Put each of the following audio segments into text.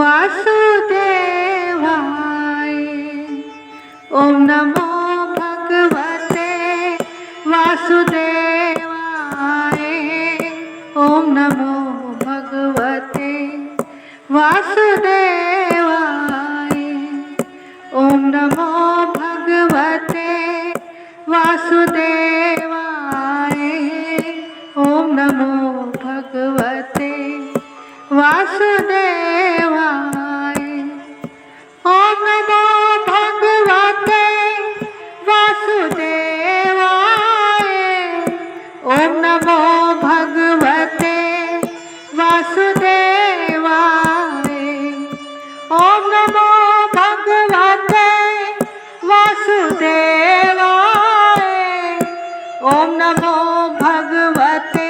वासुदेवाय। ओम नमो भगवते वासुदेवाय। ओम नमो भगवते वासुदेवाय। ओम नमो भगवते वासुदेवाय। ओम नमो भगवते वासुदेवाय। ओम नमो भगवते वासुदेवाय। ओम नमो भगवते वासुदेवाय। ओम नमो भगवते वासुदेवाय। ओम नमो भगवते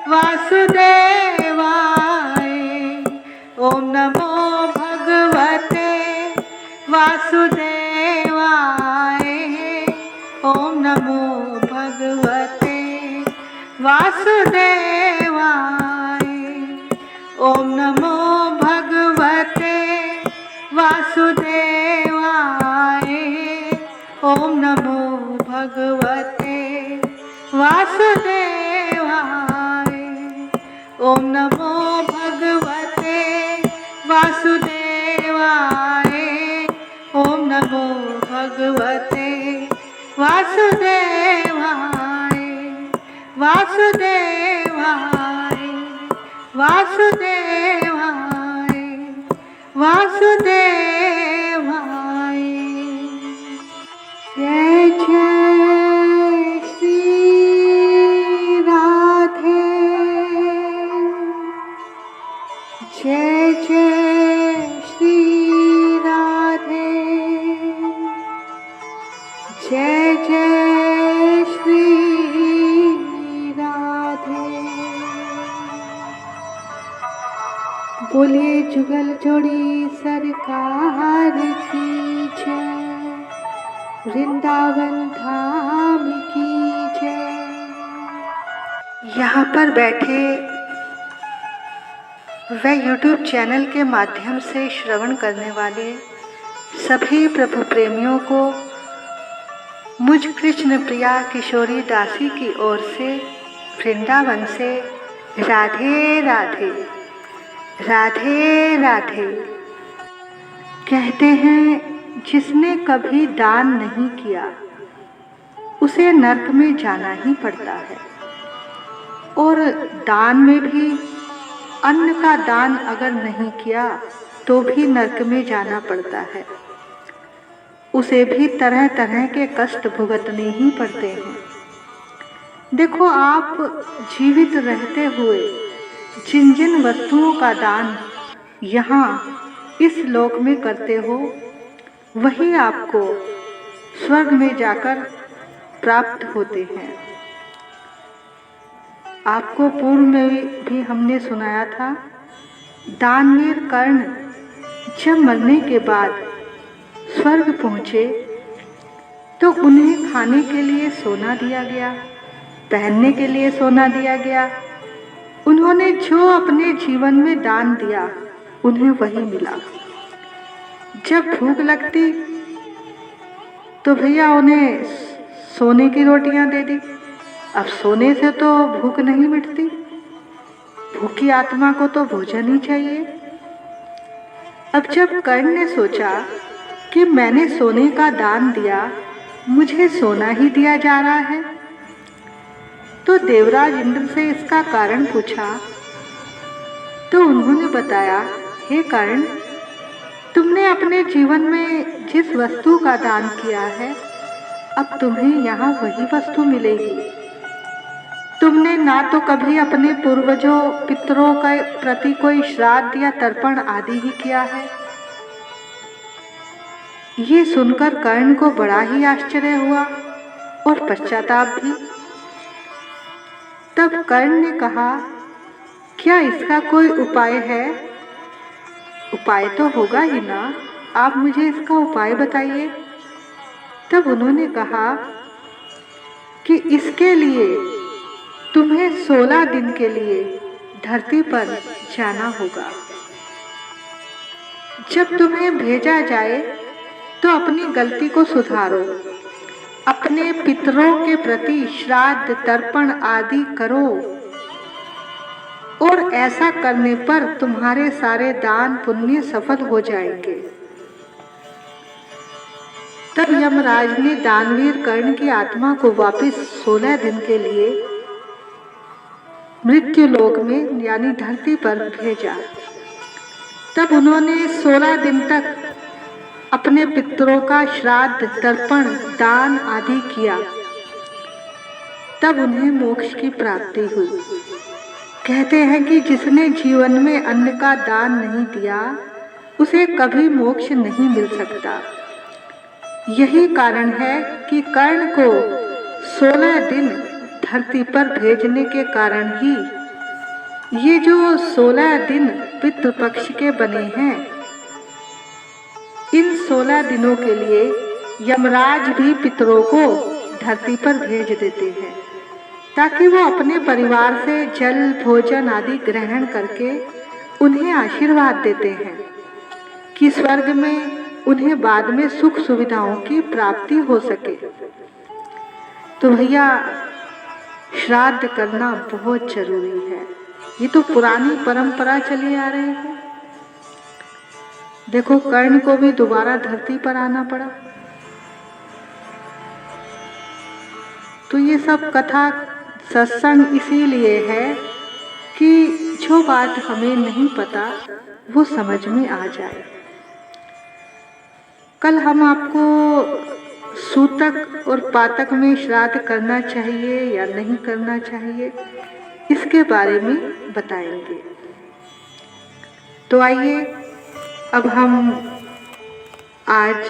वासुदेवाय। ओम नमो भगवते वासुदेवाय। ओम नमो भगवते वासुदेवाय। ओम नमो भगवते वासुदेवाय। ओम नमो भगवते वासुदेवाय। ओम नमो भगवते वासुदेवाय। ओम नमो भगवते वासुदेवाय। वासुदेवाय वासुदेवाय वासुदेवाय। जय जय श्री राधे। जय जय श्री राधे। जय जय श्री राधे। बोले जुगल जोड़ी सरकार की जय। वृंदावन धाम की जय। यहाँ पर बैठे व YouTube चैनल के माध्यम से श्रवण करने वाले सभी प्रभु प्रेमियों को मुझ कृष्ण प्रिया किशोरी दासी की ओर से वृंदावन से राधे राधे राधे राधे। कहते हैं जिसने कभी दान नहीं किया उसे नरक में जाना ही पड़ता है, और दान में भी अन्न का दान अगर नहीं किया तो भी नरक में जाना पड़ता है। उसे भी तरह तरह के कष्ट भुगतने ही पड़ते हैं। देखो, आप जीवित रहते हुए जिन जिन वस्तुओं का दान यहाँ इस लोक में करते हो, वही आपको स्वर्ग में जाकर प्राप्त होते हैं। आपको पूर्व में भी हमने सुनाया था, दानवीर कर्ण जब मरने के बाद स्वर्ग पहुँचे तो उन्हें खाने के लिए सोना दिया गया, पहनने के लिए सोना दिया गया। उन्होंने जो अपने जीवन में दान दिया उन्हें वही मिला। जब भूख लगती तो भैया उन्हें सोने की रोटियां दे दी। अब सोने से तो भूख नहीं मिटती, भूखी आत्मा को तो भोजन ही चाहिए। अब जब कर्ण ने सोचा कि मैंने सोने का दान दिया, मुझे सोना ही दिया जा रहा है, तो देवराज इंद्र से इसका कारण पूछा तो उन्होंने बताया, हे कर्ण, तुमने अपने जीवन में जिस वस्तु का दान किया है, अब तुम्हें यहाँ वही वस्तु मिलेगी। तुमने ना तो कभी अपने पूर्वजों पितरों के प्रति कोई श्राद्ध या तर्पण आदि ही किया है। ये सुनकर कर्ण को बड़ा ही आश्चर्य हुआ और पश्चाताप भी। तब कर्ण ने कहा, क्या इसका कोई उपाय है? उपाय तो होगा ही ना, आप मुझे इसका उपाय बताइए। तब उन्होंने कहा कि इसके लिए तुम्हें 16 दिन के लिए धरती पर जाना होगा। जब तुम्हें भेजा जाए तो अपनी गलती को सुधारो, अपने पितरों के प्रति श्राद्ध तर्पण आदि करो, और ऐसा करने पर तुम्हारे सारे दान पुण्य सफल हो जाएंगे। तब यमराज ने दानवीर कर्ण की आत्मा को वापस 16 दिन के लिए मृत्यु लोक में यानी धरती पर भेजा। तब उन्होंने 16 दिन तक अपने पितरों का श्राद्ध तर्पण दान आदि किया। तब उन्हें मोक्ष की प्राप्ति हुई। कहते हैं कि जिसने जीवन में अन्न का दान नहीं दिया उसे कभी मोक्ष नहीं मिल सकता। यही कारण है कि कर्ण को 16 दिन धरती पर भेजने के कारण ही ये जो 16 दिन पितृपक्ष के बने हैं, इन 16 दिनों के लिए यमराज भी पितरों को धरती पर भेज देते हैं ताकि वो अपने परिवार से जल भोजन आदि ग्रहण करके उन्हें आशीर्वाद देते हैं कि स्वर्ग में उन्हें बाद में सुख सुविधाओं की प्राप्ति हो सके। तो भैया श्राद्ध करना बहुत जरूरी है। ये तो पुरानी परंपरा चली आ रही है। देखो कर्ण को भी दोबारा धरती पर आना पड़ा। तो ये सब कथा सत्संग इसीलिए है कि जो बात हमें नहीं पता वो समझ में आ जाए। कल हम आपको सूतक और पातक में श्राद्ध करना चाहिए या नहीं करना चाहिए इसके बारे में बताएंगे। तो आइए अब हम आज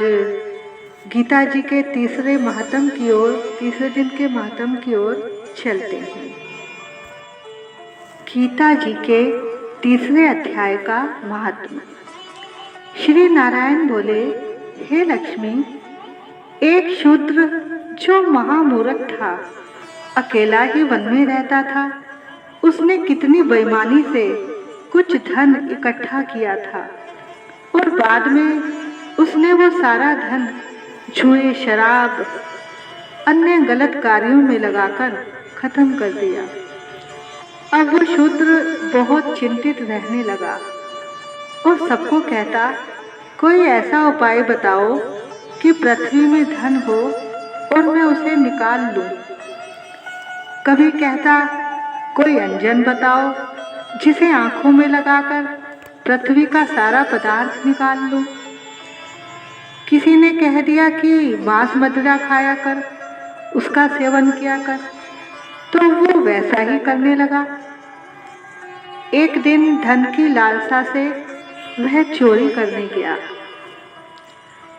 गीता जी के तीसरे दिन के महात्म की ओर चलते हैं। गीता जी के तीसरे अध्याय का महात्म। श्री नारायण बोले, हे लक्ष्मी, एक शूद्र जो महामूर्ख था, अकेला ही वन में रहता था, उसने कितनी बेईमानी से कुछ धन इकट्ठा किया था और बाद में उसने वो सारा धन जुए, शराब, अन्य गलत कार्यों में लगाकर खत्म कर दिया। अब वो शूद्र बहुत चिंतित रहने लगा और सबको कहता, कोई ऐसा उपाय बताओ कि पृथ्वी में धन हो और मैं उसे निकाल लूं। कभी कहता, कोई अंजन बताओ जिसे आंखों में लगाकर पृथ्वी का सारा पदार्थ निकाल लूं। किसी ने कह दिया कि मांस मदिरा खाया कर, उसका सेवन किया कर, तो वो वैसा ही करने लगा। एक दिन धन की लालसा से वह चोरी करने गया।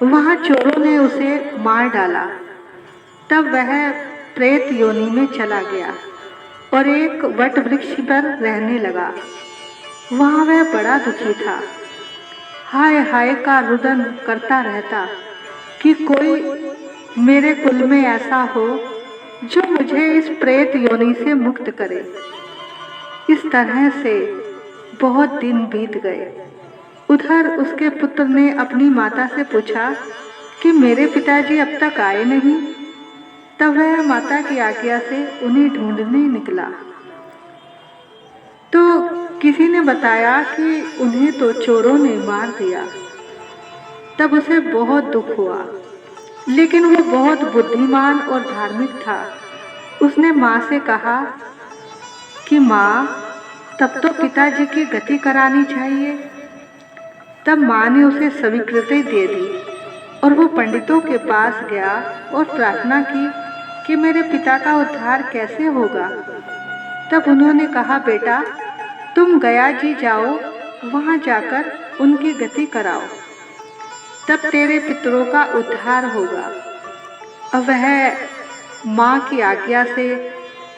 वहां चोरों ने उसे मार डाला। तब वह प्रेत योनि में चला गया और एक वट वृक्ष पर रहने लगा। वहां वह बड़ा दुखी था। हाय हाय का रुदन करता रहता कि कोई मेरे कुल में ऐसा हो जो मुझे इस प्रेत योनि से मुक्त करे। इस तरह से बहुत दिन बीत गए। उधर उसके पुत्र ने अपनी माता से पूछा कि मेरे पिताजी अब तक आए नहीं। तब वह माता की आज्ञा से उन्हें ढूंढने निकला। तो किसी ने बताया कि उन्हें तो चोरों ने मार दिया। तब उसे बहुत दुख हुआ, लेकिन वो बहुत बुद्धिमान और धार्मिक था। उसने माँ से कहा कि माँ, तब तो पिताजी की गति करानी चाहिए। तब माँ ने उसे स्वीकृति दे दी और वो पंडितों के पास गया और प्रार्थना की कि मेरे पिता का उद्धार कैसे होगा। तब उन्होंने कहा, बेटा तुम गया जी जाओ, वहाँ जाकर उनकी गति कराओ, तब तेरे पितरों का उद्धार होगा। अब वह माँ की आज्ञा से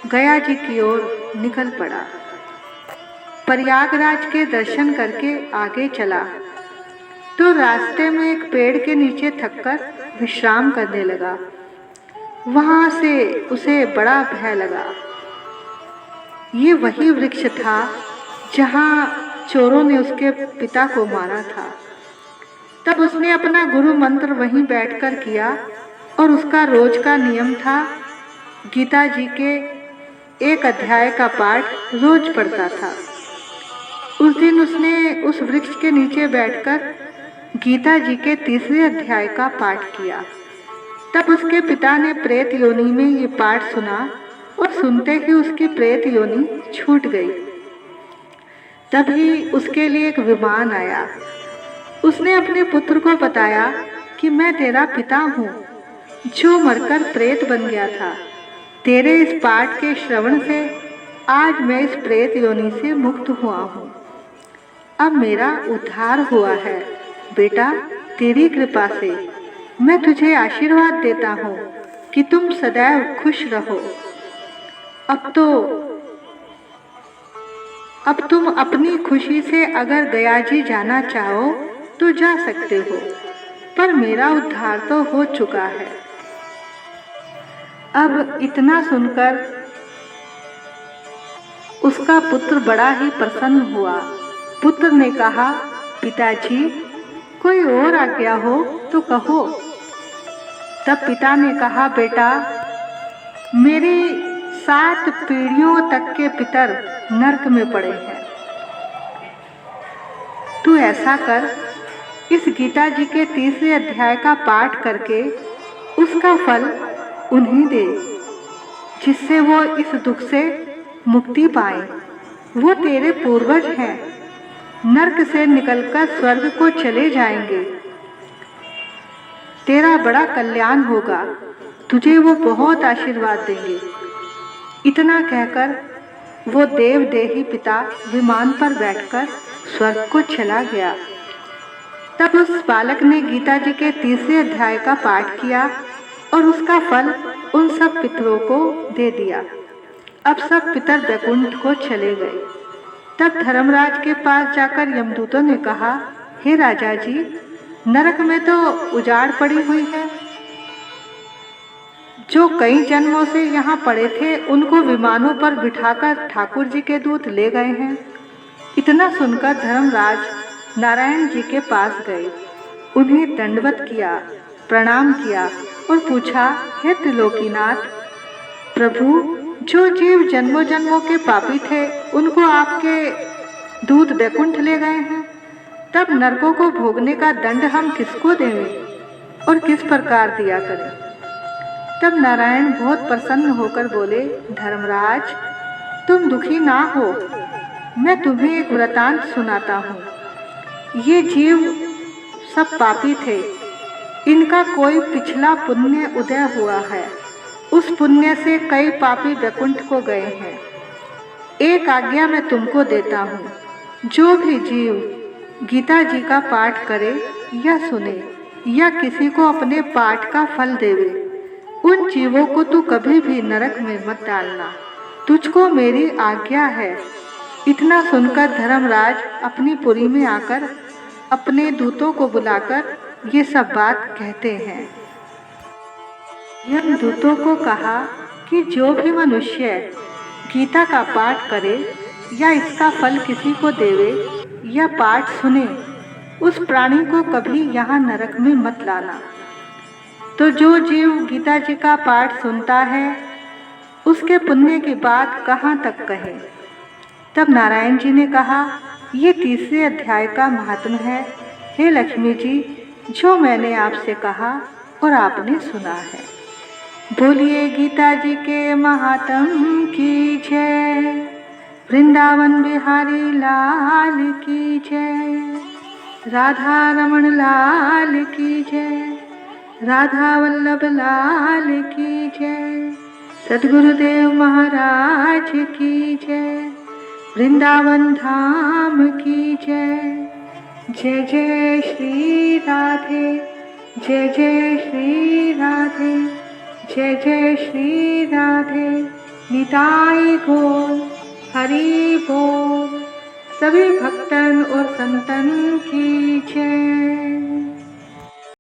गया जी की ओर निकल पड़ा। प्रयागराज के दर्शन करके आगे चला तो रास्ते में एक पेड़ के नीचे थककर विश्राम करने लगा। वहां से उसे बड़ा भय लगा। ये वही वृक्ष था जहां चोरों ने उसके पिता को मारा था। तब उसने अपना गुरु मंत्र वहीं बैठकर किया और उसका रोज का नियम था गीता जी के एक अध्याय का पाठ रोज पढ़ता था। उस दिन उसने उस वृक्ष के नीचे बैठकर गीता जी के तीसरे अध्याय का पाठ किया। तब उसके पिता ने प्रेत योनि में ये पाठ सुना और सुनते ही उसकी प्रेत योनि छूट गई। तभी उसके लिए एक विमान आया। उसने अपने पुत्र को बताया कि मैं तेरा पिता हूँ जो मरकर प्रेत बन गया था। तेरे इस पाठ के श्रवण से आज मैं इस प्रेत योनि से मुक्त हुआ हूँ। अब मेरा उद्धार हुआ है। बेटा, तेरी कृपा से मैं तुझे आशीर्वाद देता हूँ कि तुम सदैव खुश रहो। अब तुम अपनी खुशी से अगर गया जी जाना चाहो तो जा सकते हो, पर मेरा उद्धार तो हो चुका है। अब इतना सुनकर उसका पुत्र बड़ा ही प्रसन्न हुआ। पुत्र ने कहा, पिताजी, कोई और आज्ञा हो तो कहो। तब पिता ने कहा, बेटा, मेरी 7 पीढ़ियों तक के पितर नरक में पड़े हैं। तू ऐसा कर, इस गीता जी के तीसरे अध्याय का पाठ करके उसका फल उन्हें दे, जिससे वो इस दुख से मुक्ति पाए। वो तेरे पूर्वज हैं, नरक से निकलकर स्वर्ग को चले जाएंगे। तेरा बड़ा कल्याण होगा, तुझे वो बहुत आशीर्वाद देंगे। इतना कहकर वो देवदेही पिता विमान पर बैठकर स्वर्ग को चला गया। तब उस बालक ने गीता जी के तीसरे अध्याय का पाठ किया और उसका फल उन सब पितरों को दे दिया। अब सब पितर वैकुंठ को चले गए। तब धर्मराज के पास जाकर यमदूतों ने कहा, हे राजा जी, नरक में तो उजाड़ पड़ी हुई है। जो कई जन्मों से यहाँ पड़े थे उनको विमानों पर बिठाकर ठाकुर जी के दूत ले गए हैं। इतना सुनकर धर्मराज नारायण जी के पास गए, उन्हें दंडवत किया, प्रणाम किया और पूछा, हे त्रिलोकीनाथ प्रभु, जो जीव जन्मों जन्मों के पापी थे उनको आपके दूत वैकुंठ ले गए हैं, तब नरकों को भोगने का दंड हम किसको देवें और किस प्रकार दिया करें। तब नारायण बहुत प्रसन्न होकर बोले, धर्मराज, तुम दुखी ना हो, मैं तुम्हें एक वृतांत सुनाता हूँ। ये जीव सब पापी थे, इनका कोई पिछला पुण्य उदय हुआ है। उस पुण्य से कई पापी वैकुंठ को गए हैं। एक आज्ञा मैं तुमको देता हूँ, जो भी जीव गीता जी का पाठ करे या सुने या किसी को अपने पाठ का फल देवे, उन जीवों को तू कभी भी नरक में मत डालना, तुझको मेरी आज्ञा है। इतना सुनकर धर्मराज अपनी पुरी में आकर अपने दूतों को बुलाकर ये सब बात कहते हैं। यम दूतों को कहा कि जो भी मनुष्य गीता का पाठ करे या इसका फल किसी को देवे या पाठ सुने, उस प्राणी को कभी यहाँ नरक में मत लाना। तो जो जीव गीता जी का पाठ सुनता है उसके पुण्य की बात कहाँ तक कहे। तब नारायण जी ने कहा, ये तीसरे अध्याय का महात्म्य है। हे लक्ष्मी जी, जो मैंने आपसे कहा और आपने सुना है। बोलिए गीता जी के महात्म्य की जय। वृंदावन बिहारी लाल की जय। राधा रमण लाल की जय। राधा वल्लभ लाल की जय। सद्गुरुदेव महाराज की जय। वृंदावन धाम की जय। जय जय श्री राधे। जय जय श्री राधे। जय जय श्री राधे। निताई गौर हरि बोल। सभी भक्तन और संतन की जय।